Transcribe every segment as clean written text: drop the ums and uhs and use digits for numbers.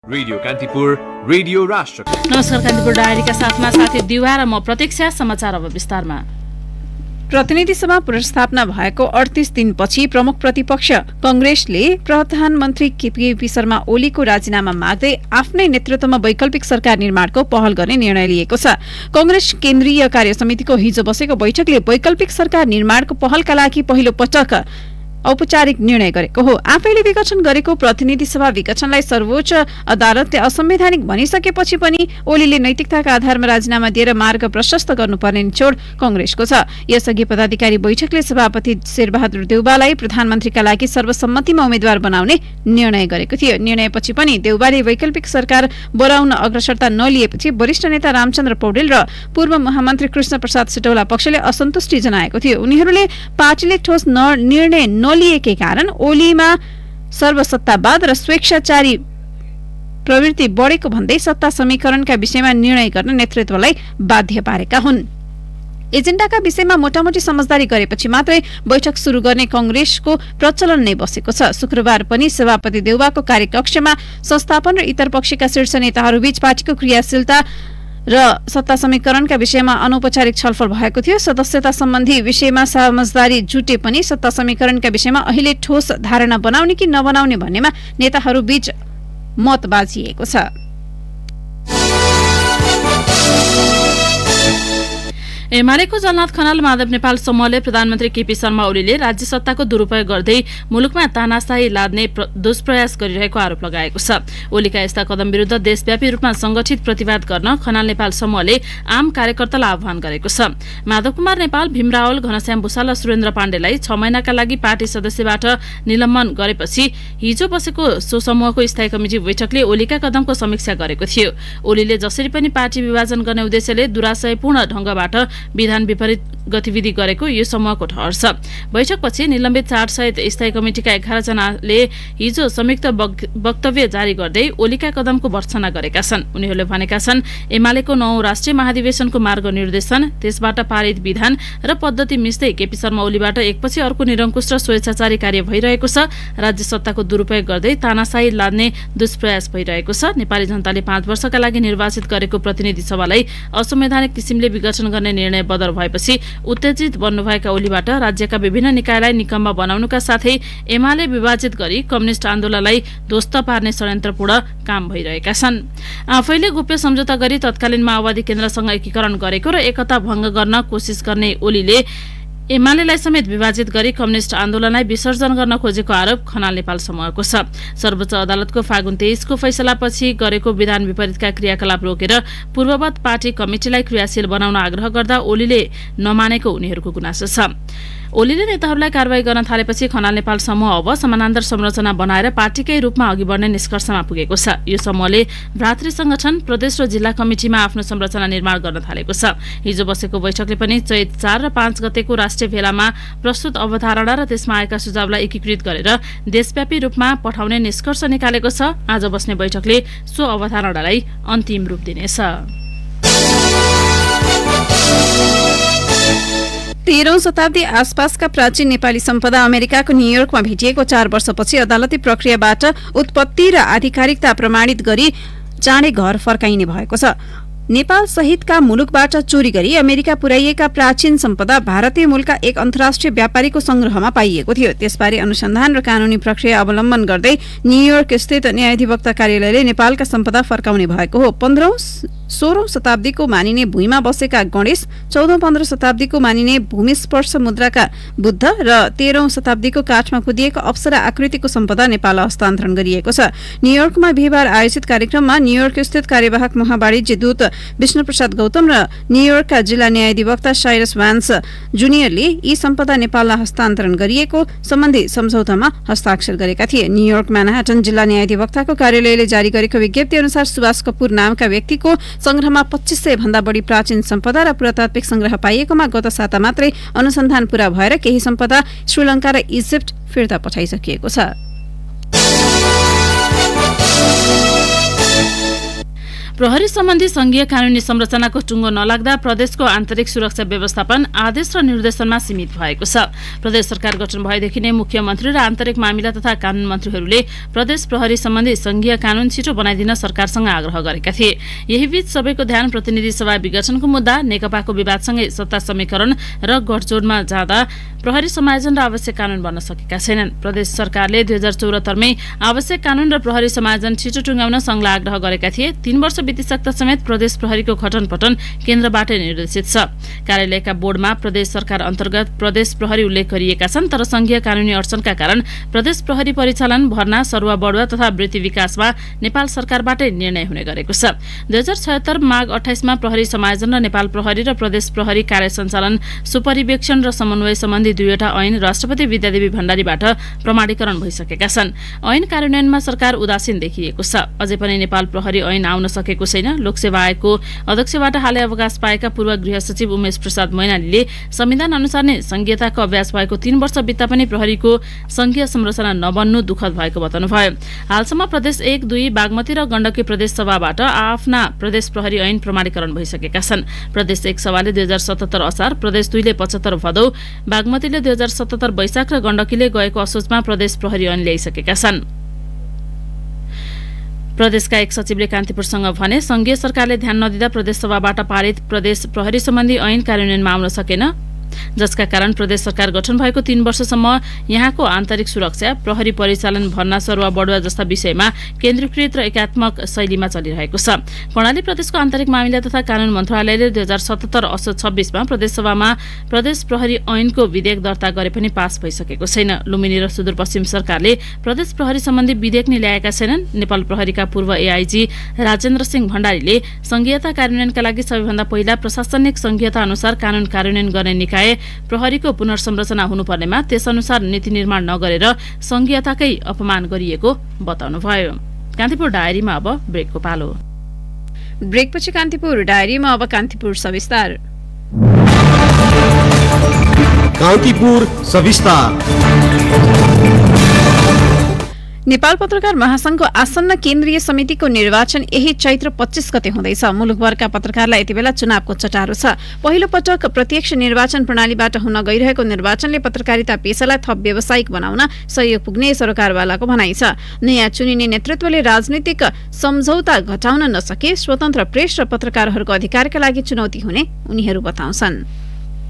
Radio Kantipur, radio राष्ट्र। नमस्कार, कान्तिपुर डायरीका साथमा साथी दिवा र म प्रतीक्षा। समाचार अब विस्तारमा। प्रतिनिधि सभा पुनर्स्थापना भएको 38 दिनपछि प्रमुख प्रतिपक्ष कंग्रेसले प्रधानमन्त्री केपी शर्मा ओलीको राजीनामा माग्दै आफ्नै नेतृत्वमा वैकल्पिक सरकार निर्माणको पहल गर्ने निर्णय लिएको छ। कंग्रेस केन्द्रीय कार्य समितिको हिजो बसेको बैठकले वैकल्पिक सरकार निर्माणको पहलका लागि पहिलो पटक औपचारिक निर्णय गरेको हो। आफैले विघटन गरेको प्रतिनिधि सभा विघटनलाई सर्वोच्च अदालतले असंवैधानिक भनिसकेपछि पनि ओलीले नैतिकताका आधारमा राजीनामा दिएर मार्ग प्रशस्त गर्नुपर्ने निचोड कंग्रेसको छ। यसअघि पदाधिकारी बैठकले सभापति शेरबहादुर देउवालाई प्रधानमन्त्रीका लागि सर्वसम्मतिमा उम्मेद्वार बनाउने निर्णय गरेको थियो। निर्णयपछि पनि देउवाले वैकल्पिक सरकार बनाउन अग्रसरता नलिएपछि वरिष्ठ नेता रामचन्द्र पौडेल र पूर्व महामन्त्री कृष्ण प्रसाद सिटौला पक्षले असन्तुष्टि जनाएको थियो। उनीहरूले पार्टीले ठोस निर्णय नलिएकै कारण ओलीमा सर्वसत्तावाद र स्वेच्छाचारी प्रवृत्ति बढेको भन्दै सत्ता समीकरणका विषयमा निर्णय गर्न नेतृत्वलाई बाध्य पारेका हुन्। एजेन्डाका विषयमा मोटामोटी समझदारी गरेपछि मात्रै बैठक शुरू गर्ने कंग्रेसको प्रचलन नै बसेको छ। शुक्रबार पनि सभापति देउवाको कार्यकक्षमा संस्थापन र इतर पक्षका शीर्ष नेताहरूबीच पार्टीको क्रियाशीलता र सत्ता समीकरणका विषयमा अनौपचारिक छलफल भएको थियो। सदस्यता सम्बन्धी विषयमा समझदारी जुटे पनि सत्ता समीकरणका विषयमा अहिले ठोस धारणा बनाउने कि नबनाउने भन्नेमा नेताहरूबीच मत बाजिएको छ। एमालेको जलनाथ खनाल माधव नेपाल समूहले प्रधानमन्त्री केपी शर्मा ओलीले राज्य सत्ताको दुरूपयोग गर्दै मुलुकमा तानाशाही लाद्ने दुष्प्रयास गरिरहेको आरोप लगाएको छ। ओलीका यस्ता कदम विरुद्ध देशव्यापी रूपमा संगठित प्रतिवाद गर्न खनाल नेपाल समूहले आम कार्यकर्तालाई आह्वान गरेको छ। माधव कुमार नेपाल, भीम रावल, घनश्याम भूषाल र सुरेन्द्र पाण्डेलाई 6 महिनाका लागि पार्टी सदस्यबाट निलम्बन गरेपछि हिजो बसेको सो समूहको स्थायी कमिटी बैठकले ओलीका कदमको समीक्षा गरेको थियो। ओलीले जसरी पनि पार्टी विभाजन गर्ने उद्देश्यले दुराशयपूर्ण ढंगबाट विधान विपरीत गतिविधि गरेको यो समूहको ठहर छ। बैठकपछि निलम्बित 4 सहित स्थायी कमिटिका 11 जनाले हिजो संयुक्त वक्तव्य जारी गर्दै ओलीका कदमको भर्त्सना गरेका छन्। उनीहरूले भनेका छन्, एमालेको 9औं राष्ट्रिय महाधिवेशनको मार्ग निर्देशन, त्यसबाट पारित विधान र पद्धति मिच्दै केपी शर्मा ओलीबाट एकपछि अर्को निरङ्कुश र स्वेच्छाचारी कार्य भइरहेको छ। राज्य सत्ताको दुरूपयोग गर्दै तानाशाही लाद्ने दुष्प्रयास भइरहेको छ। नेपाली जनताले 5 वर्षका लागि निर्वाचित गरेको प्रतिनिधि सभालाई असंवैधानिक किसिमले विघटन गर्ने निर्णय बदर भएपछि उत्तेजित बन्नुभएका ओलीबाट राज्यका विभिन्न निकायलाई निकम्मा बनाउनुका साथै एमाले विभाजित गरी कम्युनिष्ट आन्दोलनलाई ध्वस्त पार्ने षड्यन्त्रपूर्ण काम भइरहेका छन्। आफैले गोप्य सम्झौता गरी तत्कालीन माओवादी केन्द्रसँग एकीकरण गरेको र एकता भंग गर्न कोसिस गर्ने ओलीले एमालेलाई समेत विभाजित गरी कम्युनिष्ट आन्दोलनलाई विसर्जन गर्न खोजेको आरोप खनाल नेपाल समूहको छ। सर्वोच्च अदालतको फागुन 23 को फैसलापछि गरेको विधान विपरीतका क्रियाकलाप रोकेर पूर्ववत पार्टी कमिटिलाई क्रियाशील बनाउन आग्रह गर्दा ओलीले नमानेको उनीहरूको गुनासो छ। ओलीले नेताहरूलाई कारवाही गर्न थालेपछि खनाल नेपाल समूह अब समानान्तर संरचना बनाएर पार्टीकै रूपमा अघि बढ्ने निष्कर्षमा पुगेको छ। यो समूहले भ्रातृ संगठन, प्रदेश र जिल्ला कमिटिमा आफ्नो संरचना निर्माण गर्न थालेको छ। हिजो बसेको बैठकले पनि चैत 4 र 5 गतेको राष्ट्रिय भेलामा प्रस्तुत अवधारणा र त्यसमा आएका सुझावलाई एकीकृत गरेर देशव्यापी रूपमा पठाउने निष्कर्ष निकालेको छ। आज बस्ने बैठकले सो अवधारणालाई अन्तिम रूप दिनेछ। 13औं शताब्दी आसपासका प्राचीन नेपाली सम्पदा अमेरिकाको न्यूयोर्कमा भेटिएको 4 वर्षपछि अदालती प्रक्रियाबाट उत्पत्ति र आधिकारिकता प्रमाणित गरी चाँडै घर फर्काइने भएको छ। नेपाल सहितका मुलुकबाट चोरी गरी अमेरिका पुर्याइएका प्राचीन सम्पदा भारतीय मूलका एक अन्तर्राष्ट्रिय व्यापारीको संग्रहमा पाइएको थियो। त्यसबारे अनुसन्धान र कानूनी प्रक्रिया अवलम्बन गर्दै न्यूयोर्क स्थित न्यायाधिवक्ता कार्यालयले नेपालका सम्पदा फर्काउने भएको हो। 15औं-16औं शताब्दीको मानिने भुइँमा बसेका गणेश, 14औं-15औं शताब्दीको मानिने भूमिस्पर्श मुद्राका बुद्ध र 13औं शताब्दीको काठमा कुदिएको अप्सरा आकृतिको सम्पदा नेपाललाई हस्तान्तरण गरिएको छ। न्यूयोर्कमा बिहिबार आयोजित कार्यक्रममा न्यूयोर्क स्थित कार्यवाहक महावाणिज्य दूत विष्णु प्रसाद गौतम र न्यूयोर्कका जिल्ला न्यायाधिवक्ता साइरस वान्स जुनियरले यी सम्पदा नेपाललाई हस्तान्तरण गरिएको सम्बन्धी सम्झौतामा हस्ताक्षर गरेका थिए। न्यूयोर्क म्यानहाटन जिल्ला न्यायाधिवक्ताको कार्यालयले जारी गरेको विज्ञप्ति अनुसार सुभाष कपूर नामका व्यक्तिको संग्रहमा 2500 भन्दा बढी प्राचीन सम्पदा र पुरातात्विक संग्रह पाइएकोमा गत साता मात्रै अनुसन्धान पूरा भएर केही सम्पदा श्रीलङ्का र इजिप्ट फिर्ता पठाइसकिएको छ। प्रहरी सम्बन्धी संघीय कानूनी संरचनाको टुङ्गो नलाग्दा प्रदेशको आन्तरिक सुरक्षा व्यवस्थापन आदेश र निर्देशनमा सीमित भएको छ। प्रदेश सरकार गठन भएदेखि नै मुख्यमन्त्री र आन्तरिक मामिला तथा कानून मन्त्रीहरूले प्रदेश प्रहरी सम्बन्धी संघीय कानून छिटो बनाइदिन सरकारसँग आग्रह गरेका थिए। यही बीच सबैको ध्यान प्रतिनिधि सभा विघटनको मुद्दा, नेकपाको विवादसँगै सत्ता समीकरण र गठजोडमा जाँदा प्रहरी समायोजन र आवश्यक कानून बन्न सकेका छैनन्। प्रदेश सरकारले 2074मै आवश्यक कानून र प्रहरी समायोजन छिटो टुङ्गाउन संघलाई आग्रह गरेका थिए। 3 वर्ष बितिसक्दा समेत प्रदेश प्रहरीको खटनपटन केन्द्रबाटै निर्देशित छ। कार्यालयका बोर्डमा प्रदेश सरकार अन्तर्गत प्रदेश प्रहरी उल्लेख गरिएका छन्, तर संघीय कानूनी अडचनका कारण प्रदेश प्रहरी परिचालन, भर्ना, सरुवा बढुवा तथा वृत्ति विकासमा नेपाल सरकारबाटै निर्णय हुने गरेको छ। 2076 माघ 28 मा प्रहरी समायोजन र नेपाल प्रहरी र प्रदेश प्रहरी कार्य सञ्चालन, सुपरिवेक्षण र समन्वय सम्बन्धी दुईवटा ऐन राष्ट्रपति विद्यादेवी भण्डारीबाट प्रमाणीकरण भइसकेका छन्। ऐन कार्यान्वयनमा सरकार उदासीन देखिएको छ। अझै पनि नेपाल प्रहरी ऐन आउन सकेको छैन। लोकसेवा आयोगको अध्यक्षबाट हालै अवकाश पाएका पूर्व गृह सचिव उमेश प्रसाद मैनालीले संविधान अनुसार नै संघीयताको अभ्यास भएको 3 वर्ष बित्दा पनि प्रहरीको संघीय संरचना नबन्नु दुःखद भएको बताउनुभयो। हालसम्म प्रदेश 1, 2, बागमती र गण्डकी प्रदेश सभाबाट आफ्ना प्रदेश प्रहरी ऐन प्रमाणीकरण भइसकेका छन्। प्रदेश 1 सभाले 2077 असार, प्रदेश 2 ले 75 भदौ, बागमतीले 2077 वैशाख र गण्डकीले गएको असोजमा प्रदेश प्रहरी ऐन ल्याइसकेका छन्। प्रदेशका एक सचिवले कान्तिपुरसँग भने संघीय सरकारले ध्यान नदिँदा प्रदेश सभाबाट पारित प्रदेश प्रहरी सम्बन्धी ऐन कार्यान्वयनमा आउन सकेन, जसका कारण प्रदेश सरकार गठन भएको 3 वर्षसम्म यहाँको आन्तरिक सुरक्षा, प्रहरी परिचालन, भर्ना, सरुवा बढुवा जस्ता विषयमा केन्द्रीकृत र एकात्मक शैलीमा चलिरहेको छ। कर्णाली प्रदेशको आन्तरिक मामिला तथा कानून मन्त्रालयले 2077 असोज 26 मा प्रदेशसभामा प्रदेश प्रहरी ऐनको विधेयक दर्ता गरे पनि पास भइसकेको छैन। लुम्बिनी र सुदूरपश्चिम सरकारले प्रदेश प्रहरी सम्बन्धी विधेयक नै ल्याएका छैनन्। नेपाल प्रहरीका पूर्व एआइजी राजेन्द्र सिंह भण्डारीले संघीयता कार्यान्वयनका लागि सबैभन्दा पहिला प्रशासनिक संघीयता अनुसार कानून कार्यान्वयन गर्ने निकाय प्रहरीको पुनर्संरचना हुनुपर्नेमा त्यसअनुसार नीति निर्माण नगरेर संघीयताकै अपमान गरिएको बताउनुभयो। कान्तिपुर डायरीमा अब ब्रेकको पालो। ब्रेकपछि कान्तिपुर डायरीमा अब कान्तिपुर सविस्तार। कान्तिपुर सविस्तार। नेपाल पत्रकार महासंघको आसन्न केन्द्रीय समितिको निर्वाचन यही चैत्र 25 गते हुँदैछ। मुलुकभरका पत्रकारलाई यति बेला चुनावको चटारो छ। पहिलो पटक प्रत्यक्ष निर्वाचन प्रणालीबाट हुन गइरहेको निर्वाचनले पत्रकारिता पेशालाई थप व्यावसायिक बनाउन सहयोग पुग्ने सरकारवालाको भनाइ छ। नयाँ चुनिने नेतृत्वले राजनीतिक सम्झौता घटाउन नसके स्वतन्त्र प्रेस र पत्रकारहरूको अधिकारका लागि चुनौती हुने उनीहरू बताउँछन्।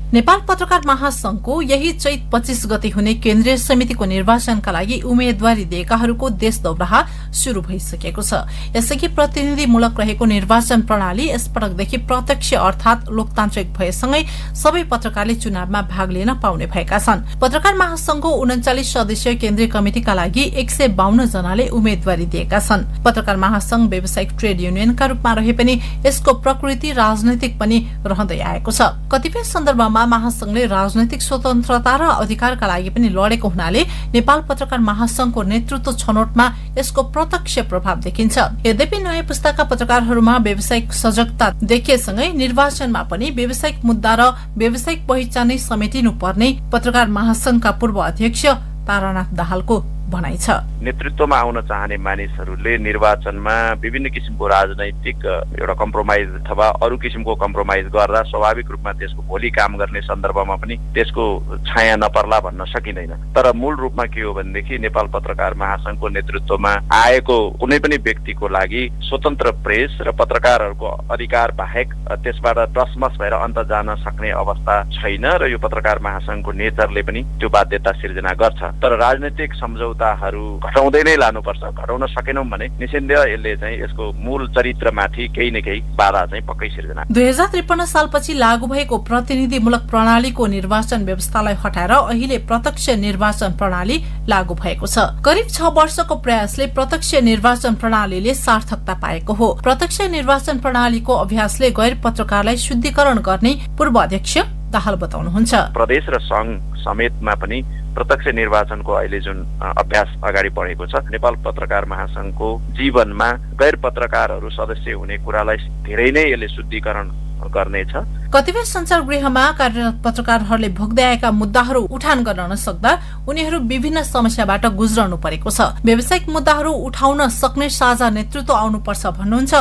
नेपाल पत्रकार महासंघको यही चैत 25 गते हुने केन्द्रीय समितिको निर्वाचनका लागि उम्मेदवारी दिएकाहरूको देश दौराहा शुरू भइसकेको छ। यसअघि प्रतिनिधिमूलक रहेको निर्वाचन प्रणाली यसपटकदेखि प्रत्यक्ष अर्थात लोकतान्त्रिक भएसँगै सबै पत्रकारले चुनावमा भाग लिन पाउने भएका छन्। पत्रकार महासंघको 39 सदस्यीय केन्द्रीय कमिटिका लागि 152 जनाले उम्मेदवारी दिएका छन्। पत्रकार महासंघ व्यावसायिक ट्रेड युनियनका रूपमा रहे पनि यसको प्रकृति राजनैतिक पनि रहँदै आएको छ। कतिपय सन्दर्भमा महासंघले राजनैतिक स्वतन्त्रता र अधिकारका लागि पनि लडेको हुनाले नेपाल पत्रकार महासंघको नेतृत्व छनौटमा यसको प्रत्यक्ष प्रभाव देखिन्छ। यद्यपि नयाँ पुस्ताका पत्रकारहरूमा व्यावसायिक सजगता देखिएसँगै निर्वाचनमा पनि व्यावसायिक मुद्दा र व्यावसायिक पहिचान नै समेटिनु पर्ने पत्रकार महासंघका पूर्व अध्यक्ष तारानाथ दाहालको भनाइ छ। नेतृत्वमा आउन चाहने मानिसहरूले निर्वाचनमा विभिन्न किसिमको राजनैतिक एउटा कम्प्रोमाइज अथवा अरू किसिमको कम्प्रोमाइज गर्दा स्वाभाविक रूपमा त्यसको भोलि काम गर्ने सन्दर्भमा पनि त्यसको छाया नपर्ला भन्न सकिँदैन। तर मूल रूपमा के हो भनेदेखि नेपाल पत्रकार महासंघको नेतृत्वमा आएको कुनै पनि व्यक्तिको लागि स्वतन्त्र प्रेस र पत्रकारहरूको अधिकार बाहेक त्यसबाट टसमस भएर अन्त जान सक्ने अवस्था छैन र यो पत्रकार महासंघको नेचरले पनि त्यो बाध्यता सिर्जना गर्छ। तर राजनैतिक सम्झौताहरू घटाउँदै नै लानुपर्छ। घटाउन सकेनौं भने निसन्देह यसले चाहिँ यसको मूल चरित्रमाथि केही न केही बाधा चाहिँ पक्कै सिर्जना। 2053 सालपछि लागू भएको प्रतिनिधिमूलक प्रणालीको निर्वाचन व्यवस्थालाई हटाएर अहिले प्रत्यक्ष निर्वाचन प्रणाली लागू भएको छ। करिब 6 वर्षको प्रयासले प्रत्यक्ष निर्वाचन प्रणालीले सार्थकता पाएको हो। प्रत्यक्ष निर्वाचन प्रणालीको अभ्यासले गैर पत्रकारलाई शुद्धिकरण गर्ने पूर्व अध्यक्ष दाहाल बताउनुहुन्छ। प्रदेश र संघ समेतमा पनि प्रत्यक्ष निर्वाचनको अहिले जुन अभ्यास अगाडि बढेको छ, नेपाल पत्रकार महासंघको जीवनमा गैर पत्रकारहरू सदस्य हुने कुरालाई धेरै नै यसले शुद्धिकरण गर्नेछ। कतिपय संचार गृहमा कार्यरत पत्रकारहरूले भोग्दै आएका मुद्दाहरू उठान गर्न नसक्दा उनीहरू विभिन्न समस्याबाट गुज्रनु परेको छ। व्यावसायिक मुद्दाहरू उठाउन सक्ने साझा नेतृत्व आउनुपर्छ भन्नुहुन्छ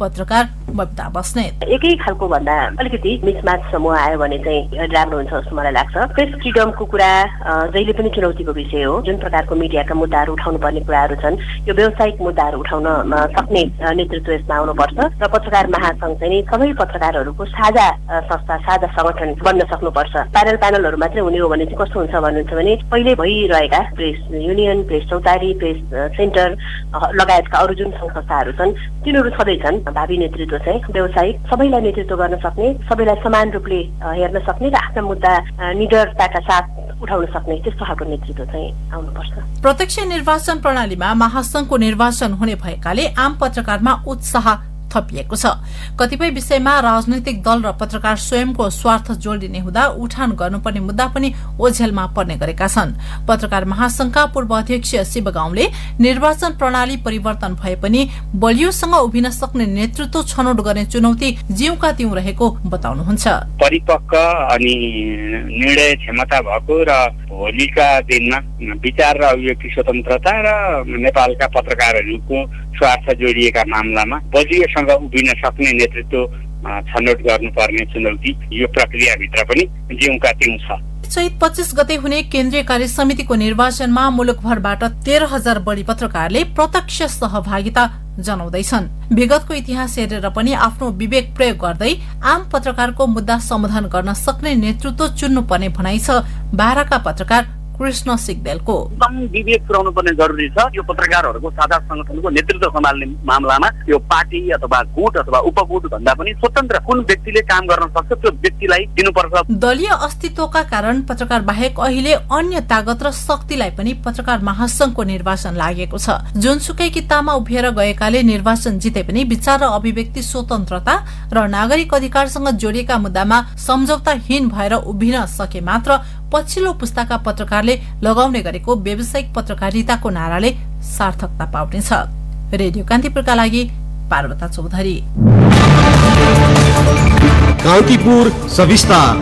पत्रकार बबिता बस्नेत। एकै खालको भन्दा अलिकति मिसम्याच समूह आयो भने चाहिँ राम्रो हुन्छ जस्तो मलाई लाग्छ। प्रेस फ्रिडमको कुरा जहिले पनि चुनौतीको विषय हो। जुन प्रकारको मिडियाका मुद्दाहरू उठाउनु पर्ने कुराहरू छन्, यो व्यावसायिक मुद्दाहरू उठाउन सक्ने नेतृत्व यसमा आउनुपर्छ र पत्रकार महासंघ चाहिँ सबै पत्रकारहरूको साझा संस्था, साझा संगठन बन्न सक्नुपर्छ। प्यानलहरू मात्रै हुने हो भने चाहिँ कस्तो हुन्छ भन्नुहुन्छ भने पहिले भइरहेका प्रेस युनियन, प्रेस चौतारी, प्रेस सेन्टर लगायतका अरू जुन सङ्घ संस्थाहरू छन् तिनीहरू छँदैछन्। भावी नेतृत्व चाहिँ व्यावसायिक, सबैलाई नेतृत्व गर्न सक्ने, सबैलाई समान रूपले हेर्न सक्ने र आफ्ना मुद्दा निडरताका साथ उठाउन सक्ने त्यस्तो खालको नेतृत्व चाहिँ आउनुपर्छ। प्रत्यक्ष निर्वाचन प्रणालीमा महासंघको निर्वाचन हुने भएकाले आम पत्रकारमा उत्साह थपिएको छ। कतिपय विषयमा राजनैतिक दल र पत्रकार स्वयंको स्वार्थ जोडिने हुँदा उठान गर्नुपर्ने मुद्दा पनि ओझेलमा पर्ने गरेका छन्। पत्रकार महासंघका पूर्व अध्यक्ष शिव गाउँले निर्वाचन प्रणाली परिवर्तन भए पनि बलियोसँग उभिन सक्ने नेतृत्व छनौट गर्ने चुनौती ज्यूका त्यौं रहेको बताउनुहुन्छ। परिपक्व अनि निर्णय क्षमता भएको र भोलिका दिनमा विचार र अभिव्यक्ति स्वतन्त्रता र नेपालका पत्रकारहरूको स्वार्थ जोडिएका मामलामा बलियोसँग उभिन सक्ने नेतृत्व छनौट गर्नुपर्ने चुनौती यो प्रक्रियाभित्र पनि ज्यूका त्यौं छ। चैत 25 गते हुने केन्द्रीय कार्य समितिको निर्वाचनमा मुलुकभरबाट 13,000 बढी पत्रकारले प्रत्यक्ष सहभागिता जनाउँदैछन्। विगतको इतिहास हेरेर पनि आफ्नो विवेक प्रयोग गर्दै आम पत्रकारको मुद्दा समाधान गर्न सक्ने नेतृत्व चुन्नुपर्ने भनाइ छ बाह्रका पत्रकार कृष्ण सिग्देलको। एकदम विवेक पुर्याउनु पर्ने जरुरी छ। यो पत्रकारहरूको साझा संगठनको नेतृत्व सम्हाल्ने मामलामा यो पार्टी अथवा गुट अथवा उपगुट भन्दा पनि स्वतन्त्र कुन व्यक्तिले काम गर्न सक्छ त्यो व्यक्तिलाई दिनुपर्छ। दलीय अस्तित्वका कारण पत्रकार बाहेक अहिले अन्य तागत र शक्तिलाई पनि पत्रकार महासंघको निर्वाचन लागेको छ। जुनसुकै किताबमा उभिएर गएकाले निर्वाचन जिते पनि विचार र अभिव्यक्ति स्वतन्त्रता र नागरिक अधिकारसँग जोडिएका मुद्दामा सम्झौताहीन भएर उभिन सके मात्र पछिल्लो पुस्ताका पत्रकारले लगाउने गरेको व्यावसायिक पत्रकारिताको नाराले सार्थकता पाउनेछ। रेडियो कान्तिपुरका लागि पार्वता चौधरी। कान्तिपुर सविस्तार।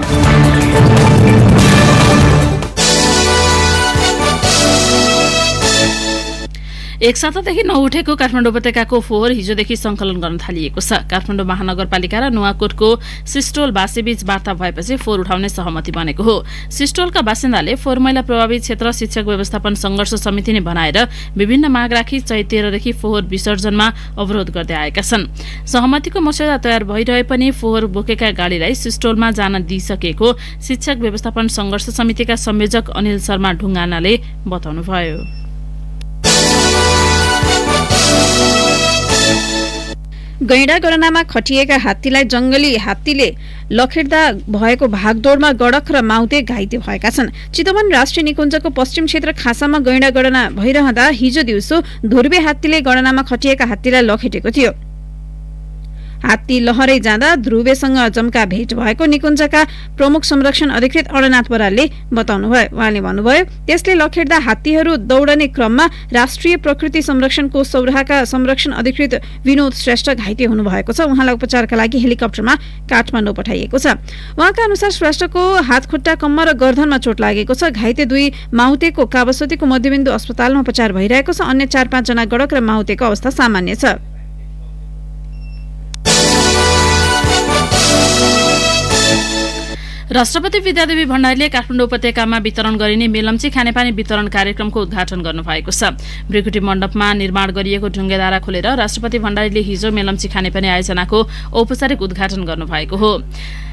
एक सातादेखि नउठेको काठमाडौँ उपत्यकाको फोहोर हिजोदेखि संकलन गर्न थालिएको छ। काठमाडौँ महानगरपालिका र नुवाकोटको सिस्टोल बासीबीच वार्ता भएपछि फोहोर उठाउने सहमति बनेको हो। सिस्टोलका बासिन्दाले फोहोर मैला प्रभावित क्षेत्र शिक्षक व्यवस्थापन संघर्ष समिति नै बनाएर विभिन्न माग राखी चैत 13 देखि फोहोर विसर्जनमा अवरोध गर्दै आएका छन्। सहमतिको मस्यौदा तयार भइरहे पनि फोहोर बोकेका गाडीलाई सिस्टोलमा जान दिइसकेको शिक्षक व्यवस्थापन संघर्ष समितिका संयोजक अनिल शर्मा ढुङ्गानाले बताउनुभयो। गैंडा गणनामा खटिएका हात्तीलाई जंगली हात्तीले लखेड्दा भएको भागदौड़मा गडक र माउते घाइते भएका छन्। चितवन राष्ट्रिय निकुञ्जको पश्चिम क्षेत्र खासामा गैंडा गणना भइरहँदा हिजो दिउँसो धुर्बे हात्तीले गणनामा खटिएका हात्तीलाई लखेटेको थियो। हात्ती लहरै जाँदा ध्रुवेसँग जम्का भेट भएको निकुञ्जका प्रमुख संरक्षण अधिकृत अडनाथ बरालले बताउनुभयो। उहाँले भन्नुभयो त्यसले लखेड्दा हात्तीहरू दौडने क्रममा राष्ट्रिय प्रकृति संरक्षण कोष सौराहाका संरक्षण अधिकृत विनोद श्रेष्ठ घाइते हुनुभएको छ। उहाँलाई उपचारका लागि हेलिकप्टरमा काठमाडौँ पठाइएको छ। उहाँका अनुसार श्रेष्ठको हात खुट्टा कम्मर र गर्दनमा चोट लागेको छ। घाइते दुई माउतेको कावासोतीको मध्यबिन्दु अस्पतालमा उपचार भइरहेको छ। अन्य 4-5 जना गडक र माउतेको अवस्था सामान्य छ। राष्ट्रपति विद्यादेवी भण्डारीले काठमाडौँ उपत्यकामा वितरण गरिने मेलम्ची खानेपानी वितरण कार्यक्रमको उद्घाटन गर्नुभएको छ। ब्रिकुटी मण्डपमा निर्माण गरिएको ढुङ्गेधारा खोलेर राष्ट्रपति भण्डारीले हिजो मेलम्ची खानेपानी आयोजनाको औपचारिक उद्घाटन गर्नुभएको हो।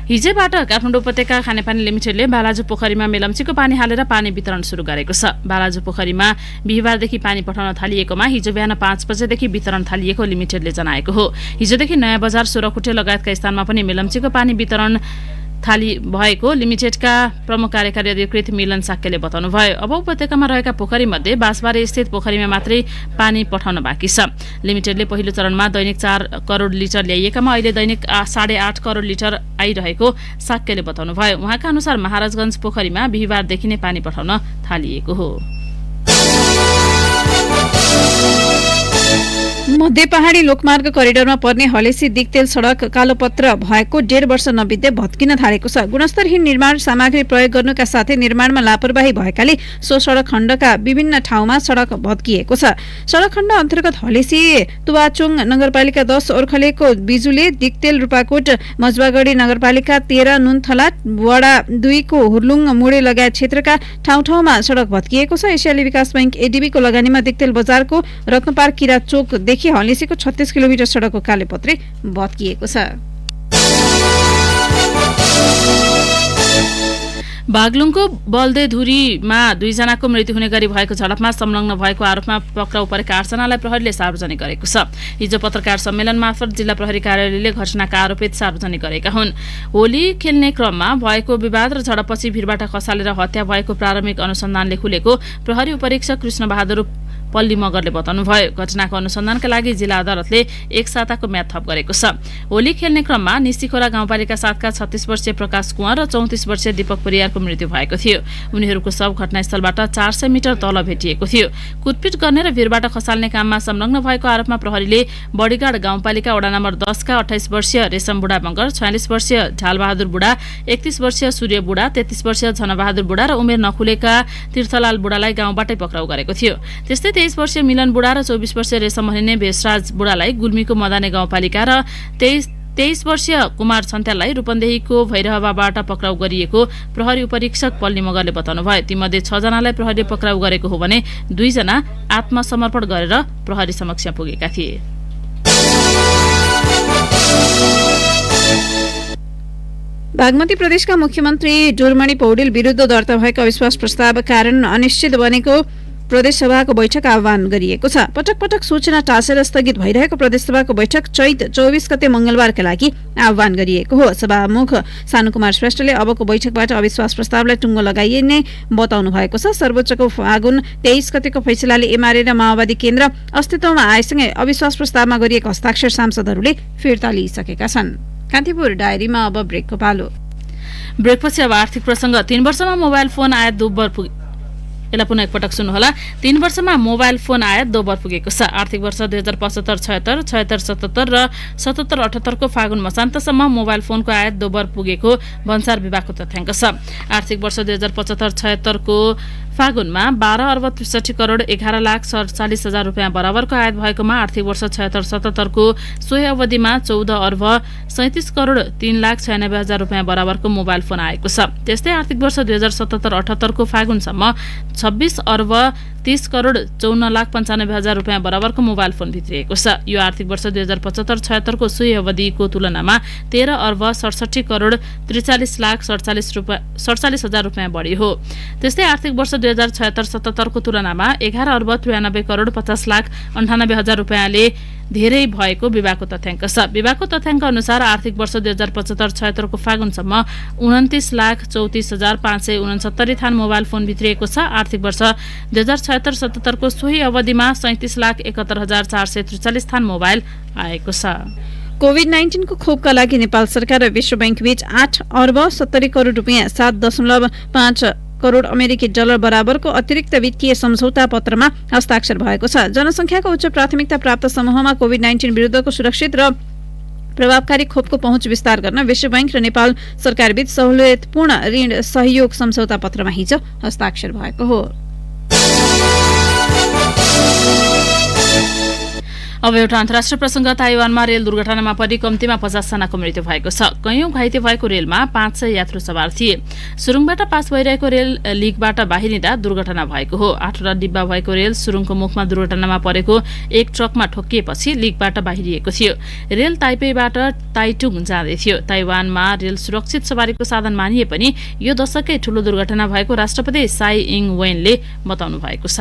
हिजोबाट काठमाडौँ उपत्यका खानेपानी लिमिटेडले बालाजु पोखरीमा मेलम्चीको पानी हालेर पानी वितरण शुरू गरेको छ। बालाजु पोखरीमा बिहिबारदेखि पानी पठाउन थालिएकोमा हिजो बिहान 5 बजेदेखि वितरण थालिएको लिमिटेडले जनाएको हो। हिजोदेखि नयाँ बजार सोरखुटे लगायतका स्थानमा पनि मेलम्चीको पानी वितरण थाली भएको लिमिटेडका प्रमुख कार्यकारी अधिकृत मिलन साक्यले बताउनुभयो। अब उपत्यकामा रहेका पोखरी मध्ये बाँसबारी स्थित पोखरीमा मात्रै पानी पठाउन बाँकी छ। लिमिटेडले पहिलो चरणमा दैनिक 4 करोड लिटर ल्याइएकामा अहिले दैनिक 8.5 करोड लिटर आइरहेको साक्यले बताउनुभयो। उहाँका अनुसार महाराजगञ्ज पोखरीमा बिहिबारदेखि नै पानी पठाउन थालिएको हो। मध्य पहाडी लोकमार्ग करिडोरमा पर्ने हलेसी दिगतेल सडक कालोपत्र भएको 1.5 वर्ष नबित्दै भत्किन थालेको छ। गुणस्तरहीन निर्माण सामग्री प्रयोग गर्नुका साथै निर्माणमा लापरवाही भएकाले सो सडक खण्डका विभिन्न ठाउँमा सडक भत्किएको छ। सडक खण्ड अन्तर्गत हलेसी तुवाचोङ नगरपालिका 10 ओर्खलेको बिजुले दिगतेल रूपाकोट मजबागढी नगरपालिका 13 नुनथला वडा 2 को हुर्लुङ मोडे लगायत क्षेत्रका ठाउँमा सडक भत्किएको छ। एसियाली विकास बैंक एडीबी को लगानीमा दिगतेल बजारको रत्नपार्क किरा चोकदेखि हलेसीको 36 किलोमिटर सडकको कालेपत्रे भत्किएको छ। बागलुङको बल्देधुरीमा 2 जनाको मृत्यु हुने गरी भएको झडपमा संलग्न भएको आरोपमा पक्राउ परेका 8 जनालाई प्रहरीले सार्वजनिक गरेको छ। हिजो पत्रकार सम्मेलन मार्फत जिल्ला प्रहरी कार्यालयले घटनाका आरोपित सार्वजनिक गरेका हुन्। होली खेल्ने क्रममा भएको विवाद र झडपपछि भिरबाट खसालेर हत्या भएको प्रारम्भिक अनुसन्धानले खुलेको प्रहरी उपरीक्षक कृष्णबहादुर पल्ली मगरले बताउनुभयो। घटनाको अनुसन्धानका लागि जिल्ला अदालतले 1 साताको म्याद थप गरेको छ। होली खेल्ने क्रममा निस्तीखोरा गाउँपालिका 7 का 36 वर्षीय प्रकाश कुँवर र 34 वर्षीय दीपक परियारको मृत्यु भएको थियो। उनीहरूको शव घटनास्थलबाट 400 मिटर तल भेटिएको थियो। कुटपिट गर्ने र भिरबाट खसाल्ने काममा संलग्न भएको आरोपमा प्रहरीले बडीगाड गाउँपालिका वडा नम्बर 10 का 28 वर्षीय रेशम बुढा मगर, 46 वर्षीय ढालबहादुर बुढा, 31 वर्षीय सूर्य बुढा, 33 वर्षीय झनबहादुर बुढा र उमेर नखुलेका तीर्थलाल बुढालाई गाउँबाटै पक्राउ गरेको थियो। त्यस्तै 23 वर्षीय मिलन बुढा र 24 वर्षीय रेशम हरिने भेषराज बुढालाई गुल्मीको मदाने गाउँपालिका र 23 वर्षीय कुमार छन्त्याललाई रूपन्देहीको भैरहवाबाट पक्राउ गरिएको प्रहरी उपरीक्षक पल्ली मगरले बताउनुभयो। तीमध्ये 6 जनालाई प्रहरीले पक्राउ गरेको हो भने 2 जना आत्मसमर्पण गरेर प्रहरी समक्ष पुगेका थिए। बागमती प्रदेशका मुख्यमन्त्री डोरमणि पौडेल विरुद्ध दर्ता भएको अविश्वास प्रस्ताव कारण अनिश्चित बनेको प्रदेशसभाको बैठक आह्वान गरिएको छ। पटक पटक सूचना टाँसेर स्थगित भइरहेको प्रदेशसभाको बैठक चैत 24 गते मंगलबारका लागि आह्वान गरिएको हो। सभामुख सानुकुमार श्रेष्ठले अबको बैठकबाट अविश्वास प्रस्तावलाई टुङ्गो लगाइने बताउनु भएको छ। सर्वोच्चको फागुन 23 गतेको फैसलाले एमाले र माओवादी केन्द्र अस्तित्वमा आएसँगै अविश्वास प्रस्तावमा गरिएको हस्ताक्षर सांसदहरूले फिर्ता लिइसकेका छन्। कान्तिपुर डायरीमा अब ब्रेकको पालो। ब्रेकपछि अब आर्थिक प्रसंग। 3 वर्षमा मोबाइल फोन आयात दोब्बर यसलाई पुनः एकपटक सुन्नुहोला। 3 वर्षमा मोबाइल फोन आयात दोब्बर पुगेको छ। आर्थिक वर्ष 2075-76, 76-77 र 77-78 को फागुन मसान्तसम्म मोबाइल फोनको आयात दोब्बर पुगेको भन्सार विभागको तथ्याङ्क छ। आर्थिक वर्ष 2075-76 को फागुनमा 12 अर्ब 63 करोड 11 लाख 47 हजार रुपियाँ बराबरको आयात भएकोमा आर्थिक वर्ष 76-77 को सोही अवधिमा 14 अर्ब 37 करोड 3 लाख 96 हजार रुपियाँ बराबरको मोबाइल फोन आएको छ। त्यस्तै आर्थिक वर्ष 2077-78 को फागुनसम्म 26 अर्ब 30 करोड 54 लाख 95 हजार रुपियाँ बराबरको मोबाइल फोन भित्रिएको छ। यो आर्थिक वर्ष 2075-76 को सोही अवधिको तुलनामा 13 अर्ब 67 करोड 43 लाख 47 हजार रुपियाँ बढी हो। त्यस्तै आर्थिक वर्ष 2076-77 को तुलनामा 11 अर्ब 93 करोड 50 लाख 98 हजार रुपियाँले धेरै भएको विभागको तथ्याङ्क छ। विभागको तथ्याङ्क अनुसार आर्थिक वर्ष 2075-76 को फागुनसम्म 29 लाख 34 हजार 569 थान मोबाइल फोन भित्रिएको छ। आर्थिक वर्ष 2076-77 को सोही अवधिमा 37 लाख 71 हजार 443 थान मोबाइल आएको छ। कोभिड-19 को खोपका लागि नेपाल सरकार र विश्व बैंक बीच 8 अर्ब 70 करोड रुपियाँ 7.5 करोड अमेरिकी डलर बराबरको अतिरिक्त वित्तीय सम्झौता पत्रमा हस्ताक्षर भएको छ। जनसंख्याको उच्च प्राथमिकता प्राप्त समूहमा कोभिड-19 विरुद्धको सुरक्षित र प्रभावकारी खोपको पहुँच विस्तार गर्न विश्व बैंक र नेपाल सरकारबीच सहुलियतपूर्ण ऋण सहयोग सम्झौता पत्रमा हिजो हस्ताक्षर भएको हो। अब एउटा अन्तर्राष्ट्रिय प्रसंग। ताइवानमा रेल दुर्घटनामा परि कम्तीमा 50 जनाको मृत्यु भएको छ। कयौं घाइते भएको रेलमा 500 यात्रु सवार थिए। सुरुङबाट पास भइरहेको रेल लिकबाट बाहिरिँदा दुर्घटना भएको हो। 8वटा डिब्बा भएको रेल सुरुङको मुखमा दुर्घटनामा परेको एक ट्रकमा ठोकिएपछि लिकबाट बाहिरिएको थियो। रेल ताइपेबाट ताइटुङ जाँदै थियो। ताइवानमा रेल सुरक्षित सवारीको साधन मानिए पनि यो दशकै ठूलो दुर्घटना भएको राष्ट्रपति साई इङ वेनले बताउनु भएको छ।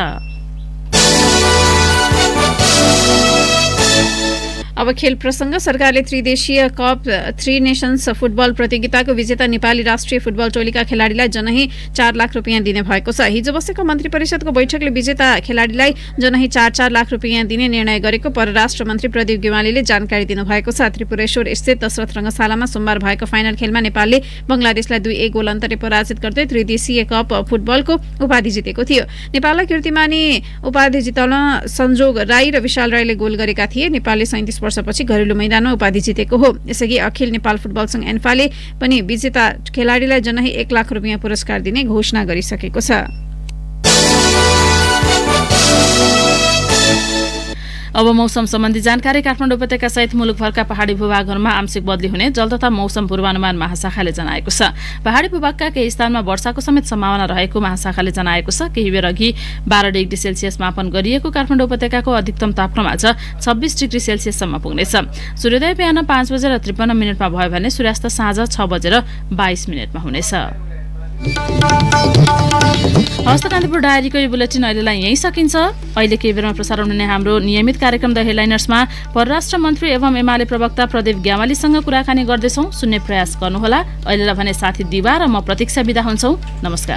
अब खेल प्रसंग। सरकारले त्रिदेशीय कप 3 नेशन्स फुटबल प्रतियोगिताको विजेता नेपाली राष्ट्रिय फुटबल टोलीका खेलाडीलाई जनही 4 लाख रुपियाँ दिने भएको छ। हिजो बसेको मन्त्री परिषदको बैठकले विजेता खेलाडीलाई जनही 4 लाख रुपियाँ दिने निर्णय गरेको परराष्ट्र मन्त्री प्रदीप गेवालीले जानकारी दिनुभएको छ। त्रिपुरेश्वर स्थित दशरथ रंगशालामा सोमबार भएको फाइनल खेलमा नेपालले बंगलादेशलाई 2-1 गोल अन्तरले पराजित गर्दै त्रिदेशीय कप फुटबलको उपाधि जितेको थियो। नेपाललाई कीर्तिमानी उपाधि जिताउन संजोग राई र विशाल राईले गोल गरेका थिए। नेपालले 37 वर्षपछि घरेलु मैदानमा उपाधि जितेको हो। यसअघि अखिल नेपाल फुटबल संघ एन्फाले पनि विजेता खेलाडीलाई जनही 1 लाख रुपियाँ पुरस्कार दिने घोषणा गरिसकेको छ। अब मौसम सम्बन्धी जानकारी। काठमाडौँ उपत्यका सहित मुलुकभरका पहाडी भूभागहरूमा आंशिक बदली हुने जल तथा मौसम पूर्वानुमान महाशाखाले जनाएको छ। पहाडी भूभागका केही स्थानमा वर्षाको समेत सम्भावना रहेको महाशाखाले जनाएको छ। केही बेर अघि 12 डिग्री सेल्सियस मापन गरिएको काठमाडौँ उपत्यकाको अधिकतम तापक्रम आज 26 डिग्री सेल्सियससम्म पुग्नेछ। सूर्योदय बिहान 5 बजेर 53 मिनटमा भयो भने सूर्यास्त साँझ 6 बजेर 22 मिनटमा हुनेछ। हस्त कान्तिपुर डायरीको यो बुलेटिन अहिलेलाई यही सकिन्छ। अहिले केही बेरमा प्रसारण हुने हाम्रो नियमित कार्यक्रम द हेडलाइनर्समा परराष्ट्र मन्त्री एवं एमाले प्रवक्ता प्रदीप ग्यावालीसँग कुराकानी गर्दैछौँ। सुन्ने प्रयास गर्नुहोला। अहिलेलाई भने साथी दिवा र म प्रतीक्षा बिदा हुन्छौँ। नमस्कार।